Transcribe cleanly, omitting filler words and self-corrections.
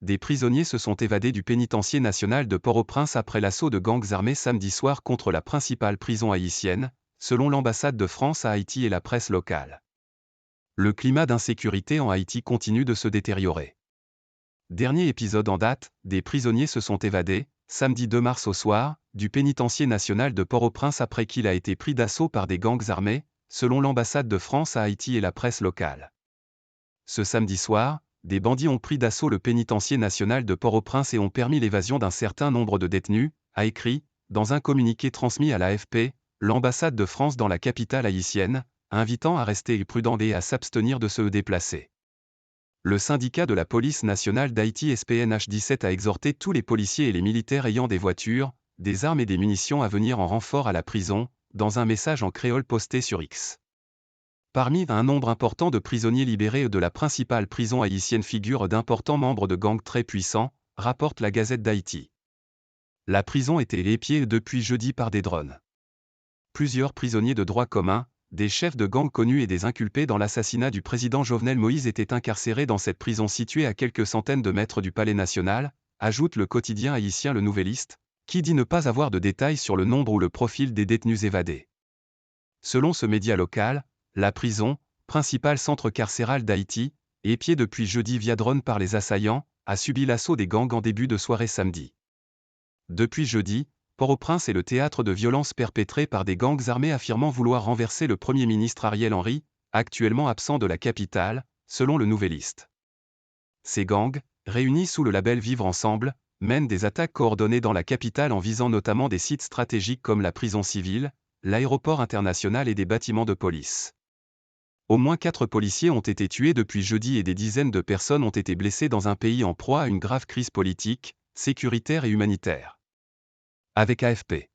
des prisonniers se sont évadés du pénitencier national de Port-au-Prince après l'assaut de gangs armés samedi soir contre la principale prison haïtienne, selon l'ambassade de France à Haïti et la presse locale. Le climat d'insécurité en Haïti continue de se détériorer. Dernier épisode en date, des prisonniers se sont évadés, samedi 2 mars au soir, du pénitencier national de Port-au-Prince après qu'il a été pris d'assaut par des gangs armés, selon l'ambassade de France à Haïti et la presse locale. Ce samedi soir, des bandits ont pris d'assaut le pénitencier national de Port-au-Prince et ont permis l'évasion d'un certain nombre de détenus, a écrit, dans un communiqué transmis à l'AFP, l'ambassade de France dans la capitale haïtienne, invitant à rester prudents et à s'abstenir de se déplacer. Le syndicat de la police nationale d'Haïti SPNH 17 a exhorté tous les policiers et les militaires ayant des voitures, des armes et des munitions à venir en renfort à la prison, dans un message en créole posté sur X. Parmi un nombre important de prisonniers libérés de la principale prison haïtienne figurent d'importants membres de gangs très puissants, rapporte la Gazette d'Haïti. La prison était épiée depuis jeudi par des drones. Plusieurs prisonniers de droit commun, des chefs de gangs connus et des inculpés dans l'assassinat du président Jovenel Moïse étaient incarcérés dans cette prison située à quelques centaines de mètres du Palais national, ajoute le quotidien haïtien Le Nouvelliste, qui dit ne pas avoir de détails sur le nombre ou le profil des détenus évadés. Selon ce média local, la prison, principal centre carcéral d'Haïti, épiée depuis jeudi via drone par les assaillants, a subi l'assaut des gangs en début de soirée samedi. Depuis jeudi, Port-au-Prince est le théâtre de violences perpétrées par des gangs armés affirmant vouloir renverser le Premier ministre Ariel Henry, actuellement absent de la capitale, selon le Nouvelliste. Ces gangs, réunis sous le label Vivre Ensemble, mènent des attaques coordonnées dans la capitale en visant notamment des sites stratégiques comme la prison civile, l'aéroport international et des bâtiments de police. Au moins 4 policiers ont été tués depuis jeudi et des dizaines de personnes ont été blessées dans un pays en proie à une grave crise politique, sécuritaire et humanitaire. Avec AFP.